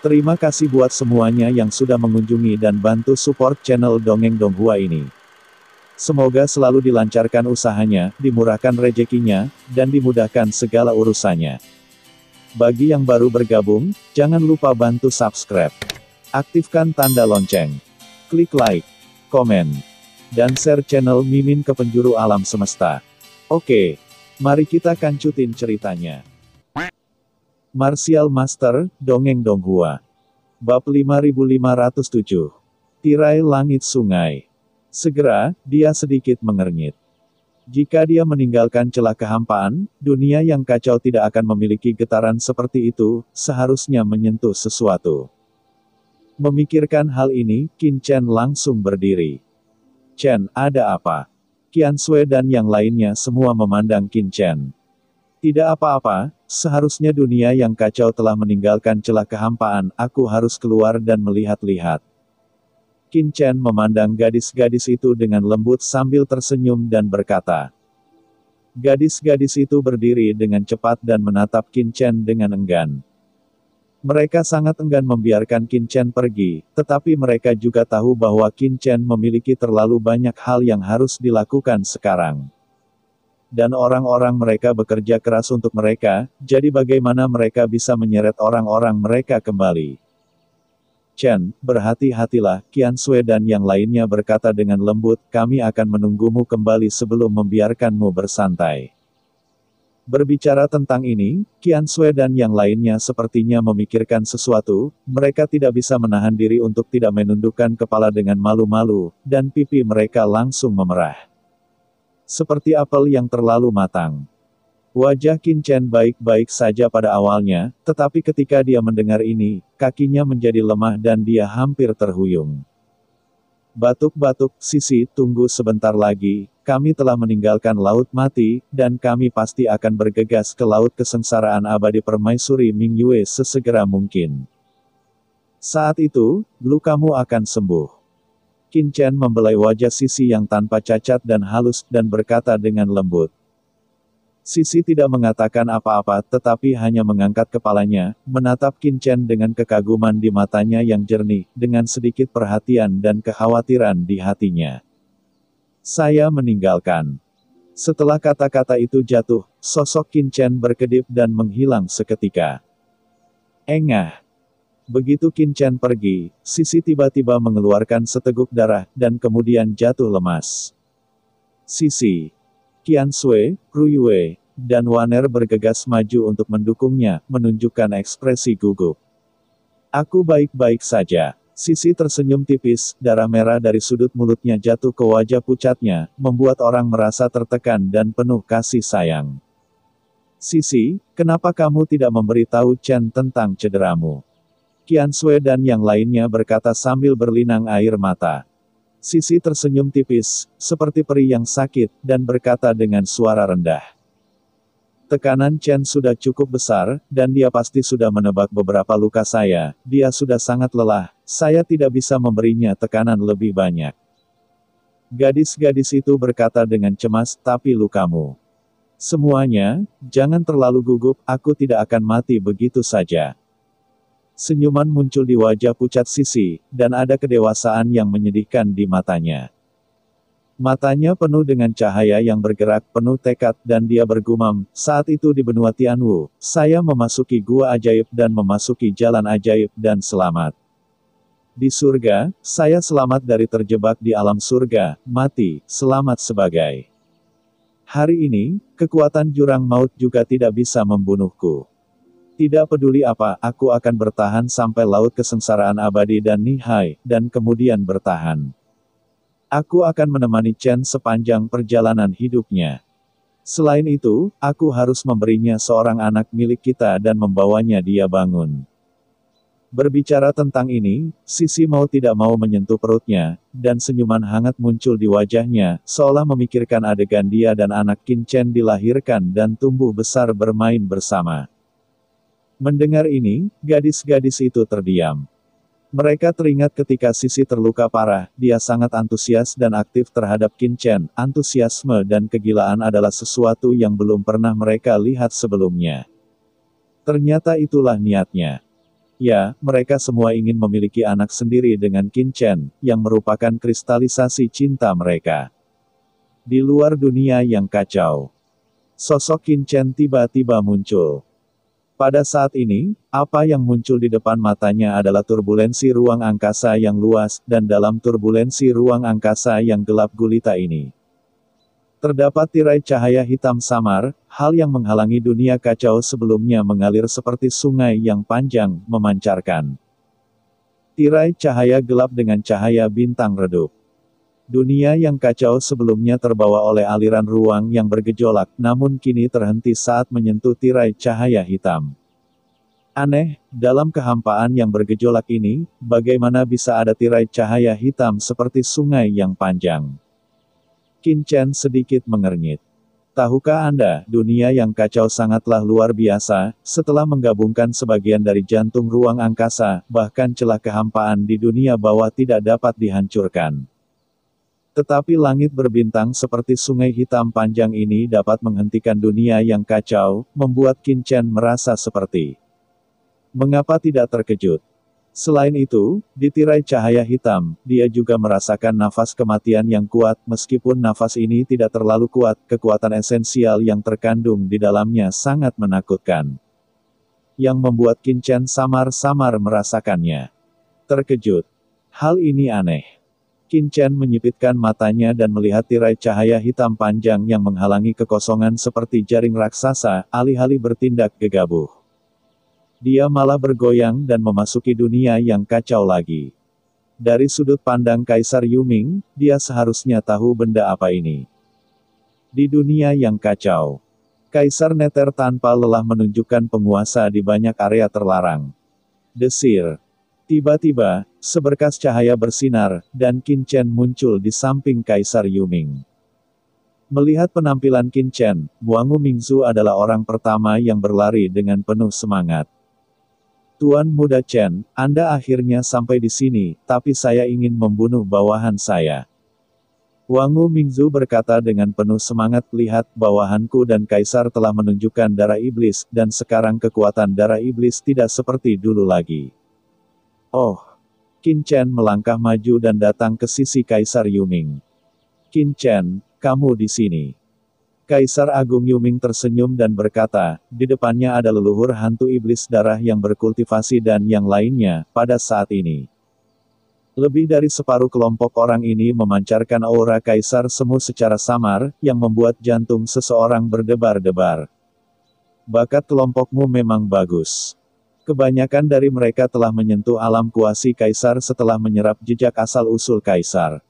Terima kasih buat semuanya yang sudah mengunjungi dan bantu support channel Dongeng Donghua ini. Semoga selalu dilancarkan usahanya, dimurahkan rezekinya, dan dimudahkan segala urusannya. Bagi yang baru bergabung, jangan lupa bantu subscribe. Aktifkan tanda lonceng. Klik like, komen, dan share channel Mimin ke penjuru alam semesta. Oke, mari kita kancutin ceritanya. Martial Master, Dongeng Donghua. Bab 5507. Tirai langit sungai. Segera, dia sedikit mengernyit. Jika dia meninggalkan celah kehampaan, dunia yang kacau tidak akan memiliki getaran seperti itu, seharusnya menyentuh sesuatu. Memikirkan hal ini, Qin Chen langsung berdiri. Chen, ada apa? Qian Sui dan yang lainnya semua memandang Qin Chen. Tidak apa-apa, seharusnya dunia yang kacau telah meninggalkan celah kehampaan, aku harus keluar dan melihat-lihat. Qin Chen memandang gadis-gadis itu dengan lembut sambil tersenyum dan berkata. Gadis-gadis itu berdiri dengan cepat dan menatap Qin Chen dengan enggan. Mereka sangat enggan membiarkan Qin Chen pergi, tetapi mereka juga tahu bahwa Qin Chen memiliki terlalu banyak hal yang harus dilakukan sekarang. Dan orang-orang mereka bekerja keras untuk mereka, jadi bagaimana mereka bisa menyeret orang-orang mereka kembali? Chen, berhati-hatilah, Qian Sui dan yang lainnya berkata dengan lembut, kami akan menunggumu kembali sebelum membiarkanmu bersantai. Berbicara tentang ini, Qian Sui dan yang lainnya sepertinya memikirkan sesuatu, mereka tidak bisa menahan diri untuk tidak menundukkan kepala dengan malu-malu, dan pipi mereka langsung memerah. Seperti apel yang terlalu matang. Wajah Qin Chen baik-baik saja pada awalnya, tetapi ketika dia mendengar ini, kakinya menjadi lemah dan dia hampir terhuyung. Batuk-batuk, Sisi, tunggu sebentar lagi, kami telah meninggalkan Laut Mati, dan kami pasti akan bergegas ke Laut Kesengsaraan Abadi Permaisuri Mingyue sesegera mungkin. Saat itu, lukamu akan sembuh. Qin Chen membelai wajah Sisi yang tanpa cacat dan halus, dan berkata dengan lembut. Sisi tidak mengatakan apa-apa, tetapi hanya mengangkat kepalanya, menatap Qin Chen dengan kekaguman di matanya yang jernih, dengan sedikit perhatian dan kekhawatiran di hatinya. Saya meninggalkan. Setelah kata-kata itu jatuh, sosok Qin Chen berkedip dan menghilang seketika. Engah. Begitu Qin Chen pergi, Sisi tiba-tiba mengeluarkan seteguk darah, dan kemudian jatuh lemas. Sisi, Qian Sui, Ruyue, dan Waner bergegas maju untuk mendukungnya, menunjukkan ekspresi gugup. Aku baik-baik saja. Sisi tersenyum tipis, darah merah dari sudut mulutnya jatuh ke wajah pucatnya, membuat orang merasa tertekan dan penuh kasih sayang. Sisi, kenapa kamu tidak memberitahu Chen tentang cederamu? Qian Sui dan yang lainnya berkata sambil berlinang air mata. Sisi tersenyum tipis, seperti peri yang sakit, dan berkata dengan suara rendah. Tekanan Chen sudah cukup besar, dan dia pasti sudah menebak beberapa luka saya, dia sudah sangat lelah, saya tidak bisa memberinya tekanan lebih banyak. Gadis-gadis itu berkata dengan cemas, tapi lukamu. Semuanya, jangan terlalu gugup, aku tidak akan mati begitu saja. Senyuman muncul di wajah pucat Sisi, dan ada kedewasaan yang menyedihkan di matanya. Matanya penuh dengan cahaya yang bergerak, penuh tekad, dan dia bergumam, saat itu di benua Tianwu, saya memasuki gua ajaib dan memasuki jalan ajaib dan selamat. Di surga, saya selamat dari terjebak di alam surga, mati, selamat sebagai. Hari ini, kekuatan jurang maut juga tidak bisa membunuhku. Tidak peduli apa, aku akan bertahan sampai Laut Kesengsaraan Abadi dan Nihai, dan kemudian bertahan. Aku akan menemani Chen sepanjang perjalanan hidupnya. Selain itu, aku harus memberinya seorang anak milik kita dan membawanya dia bangun. Berbicara tentang ini, Sisi mau tidak mau menyentuh perutnya, dan senyuman hangat muncul di wajahnya, seolah memikirkan adegan dia dan anak Qin Chen dilahirkan dan tumbuh besar bermain bersama. Mendengar ini, gadis-gadis itu terdiam. Mereka teringat ketika Sisi terluka parah, dia sangat antusias dan aktif terhadap Qin Chen. Antusiasme dan kegilaan adalah sesuatu yang belum pernah mereka lihat sebelumnya. Ternyata itulah niatnya. Ya, mereka semua ingin memiliki anak sendiri dengan Qin Chen, yang merupakan kristalisasi cinta mereka. Di luar dunia yang kacau, sosok Qin Chen tiba-tiba muncul. Pada saat ini, apa yang muncul di depan matanya adalah turbulensi ruang angkasa yang luas, dan dalam turbulensi ruang angkasa yang gelap gulita ini, terdapat tirai cahaya hitam samar, hal yang menghalangi dunia kacau sebelumnya mengalir seperti sungai yang panjang, memancarkan tirai cahaya gelap dengan cahaya bintang redup. Dunia yang kacau sebelumnya terbawa oleh aliran ruang yang bergejolak, namun kini terhenti saat menyentuh tirai cahaya hitam. Aneh, dalam kehampaan yang bergejolak ini, bagaimana bisa ada tirai cahaya hitam seperti sungai yang panjang? Qin Chen sedikit mengernyit. Tahukah Anda, dunia yang kacau sangatlah luar biasa, setelah menggabungkan sebagian dari jantung ruang angkasa, bahkan celah kehampaan di dunia bawah tidak dapat dihancurkan. Tetapi langit berbintang seperti sungai hitam panjang ini dapat menghentikan dunia yang kacau, membuat Qin Chen merasa seperti mengapa tidak terkejut. Selain itu, di tirai cahaya hitam, dia juga merasakan nafas kematian yang kuat, meskipun nafas ini tidak terlalu kuat, kekuatan esensial yang terkandung di dalamnya sangat menakutkan. Yang membuat Qin Chen samar-samar merasakannya. Terkejut. Hal ini aneh. Qin Chen menyipitkan matanya dan melihat tirai cahaya hitam panjang yang menghalangi kekosongan seperti jaring raksasa, alih-alih bertindak gegabah. Dia malah bergoyang dan memasuki dunia yang kacau lagi. Dari sudut pandang Kaisar Yuming, dia seharusnya tahu benda apa ini. Di dunia yang kacau, Kaisar Nether tanpa lelah menunjukkan penguasa di banyak area terlarang. Desir. Tiba-tiba, seberkas cahaya bersinar, dan Qin Chen muncul di samping Kaisar Yuming. Melihat penampilan Qin Chen, Wangu Mingzu adalah orang pertama yang berlari dengan penuh semangat. Tuan Muda Chen, Anda akhirnya sampai di sini, tapi saya ingin membunuh bawahan saya. Wangu Mingzu berkata dengan penuh semangat, lihat, bawahanku dan Kaisar telah menunjukkan darah iblis, dan sekarang kekuatan darah iblis tidak seperti dulu lagi. Oh! Qin Chen melangkah maju dan datang ke sisi Kaisar Yuming. Qin Chen, kamu di sini. Kaisar Agung Yuming tersenyum dan berkata, di depannya ada leluhur hantu iblis darah yang berkultivasi dan yang lainnya, pada saat ini. Lebih dari separuh kelompok orang ini memancarkan aura Kaisar Semu secara samar, yang membuat jantung seseorang berdebar-debar. Bakat kelompokmu memang bagus. Kebanyakan dari mereka telah menyentuh alam kuasi Kaisar setelah menyerap jejak asal-usul Kaisar.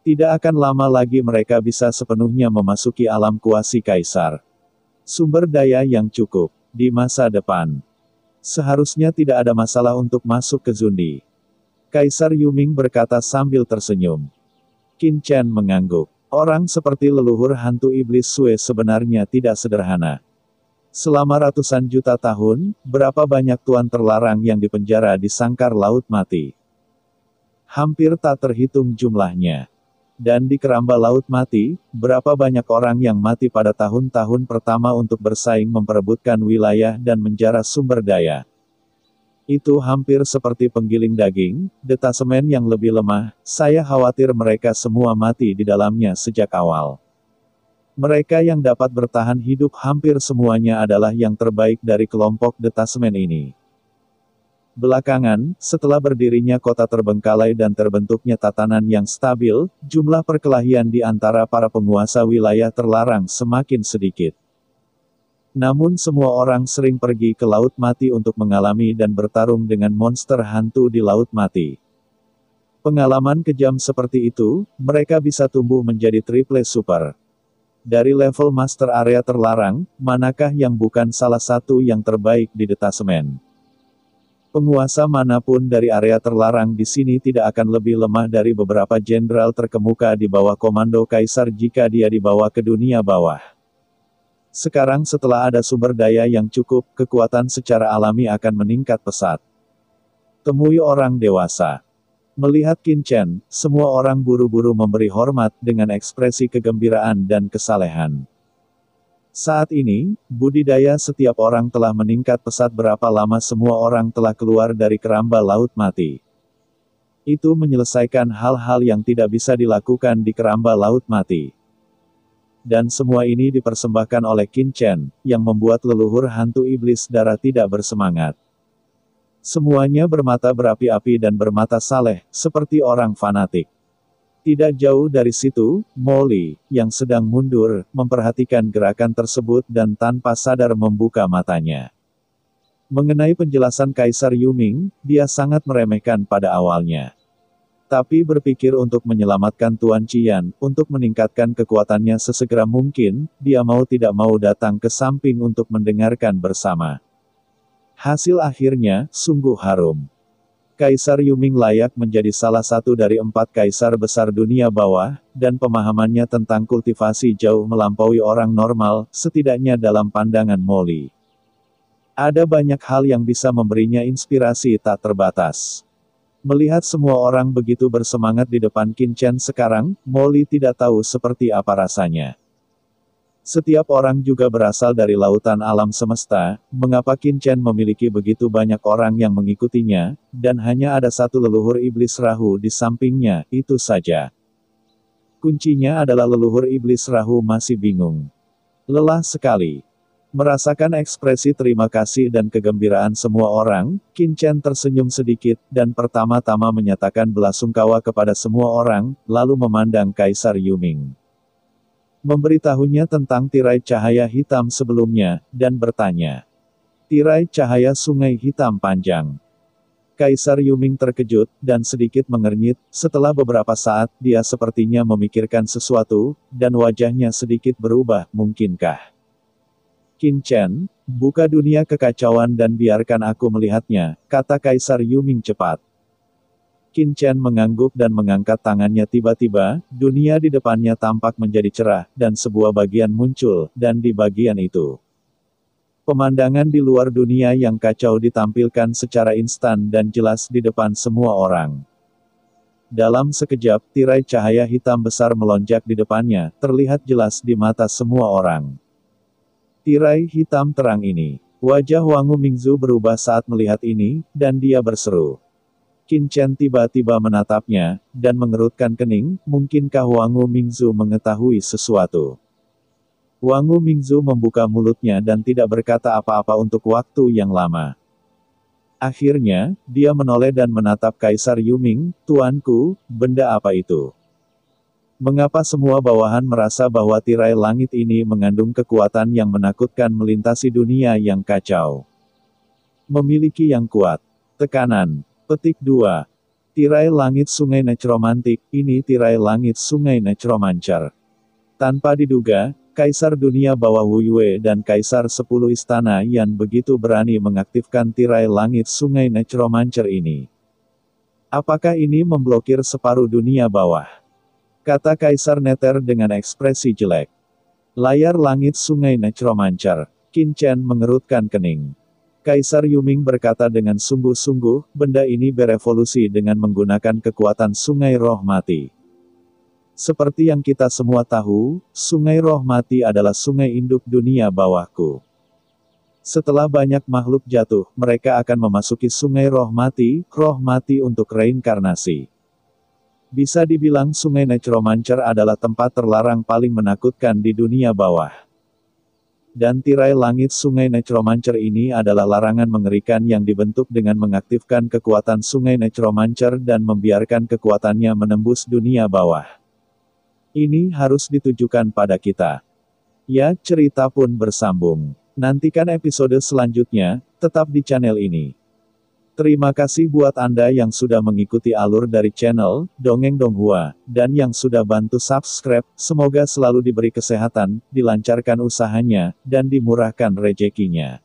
Tidak akan lama lagi mereka bisa sepenuhnya memasuki alam kuasi Kaisar. Sumber daya yang cukup, di masa depan. Seharusnya tidak ada masalah untuk masuk ke Zundi. Kaisar Yuming berkata sambil tersenyum. Qin Chen mengangguk. Orang seperti leluhur hantu iblis Sue sebenarnya tidak sederhana. Selama ratusan juta tahun, berapa banyak tuan terlarang yang dipenjara di sangkar laut mati? Hampir tak terhitung jumlahnya. Dan di keramba laut mati, berapa banyak orang yang mati pada tahun-tahun pertama untuk bersaing memperebutkan wilayah dan menjara sumber daya. Itu hampir seperti penggiling daging, detasemen yang lebih lemah, saya khawatir mereka semua mati di dalamnya sejak awal. Mereka yang dapat bertahan hidup hampir semuanya adalah yang terbaik dari kelompok detasemen ini. Belakangan, setelah berdirinya kota terbengkalai dan terbentuknya tatanan yang stabil, jumlah perkelahian di antara para penguasa wilayah terlarang semakin sedikit. Namun semua orang sering pergi ke Laut Mati untuk mengalami dan bertarung dengan monster hantu di Laut Mati. Pengalaman kejam seperti itu, mereka bisa tumbuh menjadi triple super. Dari level master area terlarang, manakah yang bukan salah satu yang terbaik di detasemen? Penguasa manapun dari area terlarang di sini tidak akan lebih lemah dari beberapa jenderal terkemuka di bawah komando Kaisar jika dia dibawa ke dunia bawah. Sekarang setelah ada sumber daya yang cukup, kekuatan secara alami akan meningkat pesat. Temui orang dewasa. Melihat Qin Chen, semua orang buru-buru memberi hormat dengan ekspresi kegembiraan dan kesalehan. Saat ini, budidaya setiap orang telah meningkat pesat. Berapa lama semua orang telah keluar dari keramba laut mati. Itu menyelesaikan hal-hal yang tidak bisa dilakukan di keramba laut mati. Dan semua ini dipersembahkan oleh Qin Chen, yang membuat leluhur hantu iblis darah tidak bersemangat. Semuanya bermata berapi-api dan bermata saleh, seperti orang fanatik. Tidak jauh dari situ, Molly, yang sedang mundur, memperhatikan gerakan tersebut dan tanpa sadar membuka matanya. Mengenai penjelasan Kaisar Yuming, dia sangat meremehkan pada awalnya. Tapi berpikir untuk menyelamatkan Tuan Qian, untuk meningkatkan kekuatannya sesegera mungkin, dia mau tidak mau datang ke samping untuk mendengarkan bersama. Hasil akhirnya, sungguh harum. Kaisar Yuming layak menjadi salah satu dari 4 kaisar besar dunia bawah, dan pemahamannya tentang kultivasi jauh melampaui orang normal, setidaknya dalam pandangan Molly. Ada banyak hal yang bisa memberinya inspirasi tak terbatas. Melihat semua orang begitu bersemangat di depan Qin Chen sekarang, Molly tidak tahu seperti apa rasanya. Setiap orang juga berasal dari lautan alam semesta, mengapa Qin Chen memiliki begitu banyak orang yang mengikutinya, dan hanya ada satu leluhur iblis Rahu di sampingnya, itu saja. Kuncinya adalah leluhur iblis Rahu masih bingung. Lelah sekali. Merasakan ekspresi terima kasih dan kegembiraan semua orang, Qin Chen tersenyum sedikit, dan pertama-tama menyatakan belasungkawa kepada semua orang, lalu memandang Kaisar Yuming. Memberitahunya tentang tirai cahaya hitam sebelumnya, dan bertanya. Tirai cahaya sungai hitam panjang. Kaisar Yuming terkejut, dan sedikit mengernyit. Setelah beberapa saat, dia sepertinya memikirkan sesuatu, dan wajahnya sedikit berubah. Mungkinkah? Qin Chen, buka dunia kekacauan dan biarkan aku melihatnya, kata Kaisar Yuming cepat. Qin Chen mengangguk dan mengangkat tangannya. Tiba-tiba, dunia di depannya tampak menjadi cerah, dan sebuah bagian muncul, dan di bagian itu. Pemandangan di luar dunia yang kacau ditampilkan secara instan dan jelas di depan semua orang. Dalam sekejap, tirai cahaya hitam besar melonjak di depannya, terlihat jelas di mata semua orang. Tirai hitam terang ini. Wajah Wangu Mingzu berubah saat melihat ini, dan dia berseru. Qin Chen tiba-tiba menatapnya, dan mengerutkan kening. Mungkinkah Wangu Mingzu mengetahui sesuatu? Wangu Mingzu membuka mulutnya dan tidak berkata apa-apa untuk waktu yang lama. Akhirnya, dia menoleh dan menatap Kaisar Yuming. Tuanku, benda apa itu? Mengapa semua bawahan merasa bahwa tirai langit ini mengandung kekuatan yang menakutkan melintasi dunia yang kacau? Memiliki yang kuat. Tekanan. Petik 2. Tirai langit sungai Necromantik, ini tirai langit sungai Necromancer. Tanpa diduga, Kaisar dunia bawah Wu Yue dan Kaisar 10 istana Yan begitu berani mengaktifkan tirai langit sungai Necromancer ini. Apakah ini memblokir separuh dunia bawah? Kata Kaisar Nether dengan ekspresi jelek. Layar langit sungai Necromancer. Qin Chen mengerutkan kening. Kaisar Yuming berkata dengan sungguh-sungguh, benda ini berevolusi dengan menggunakan kekuatan sungai roh mati. Seperti yang kita semua tahu, sungai roh mati adalah sungai induk dunia bawahku. Setelah banyak makhluk jatuh, mereka akan memasuki sungai roh mati untuk reinkarnasi. Bisa dibilang sungai Necromancer adalah tempat terlarang paling menakutkan di dunia bawah. Dan tirai langit sungai Necromancer ini adalah larangan mengerikan yang dibentuk dengan mengaktifkan kekuatan sungai Necromancer dan membiarkan kekuatannya menembus dunia bawah. Ini harus ditujukan pada kita. Ya, cerita pun bersambung. Nantikan episode selanjutnya, tetap di channel ini. Terima kasih buat Anda yang sudah mengikuti alur dari channel Dongeng Donghua, dan yang sudah bantu subscribe. Semoga selalu diberi kesehatan, dilancarkan usahanya, dan dimurahkan rezekinya.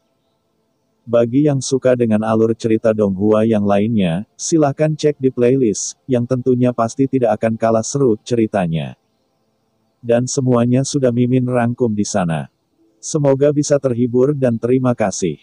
Bagi yang suka dengan alur cerita Donghua yang lainnya, silahkan cek di playlist, yang tentunya pasti tidak akan kalah seru ceritanya. Dan semuanya sudah Mimin rangkum di sana. Semoga bisa terhibur dan terima kasih.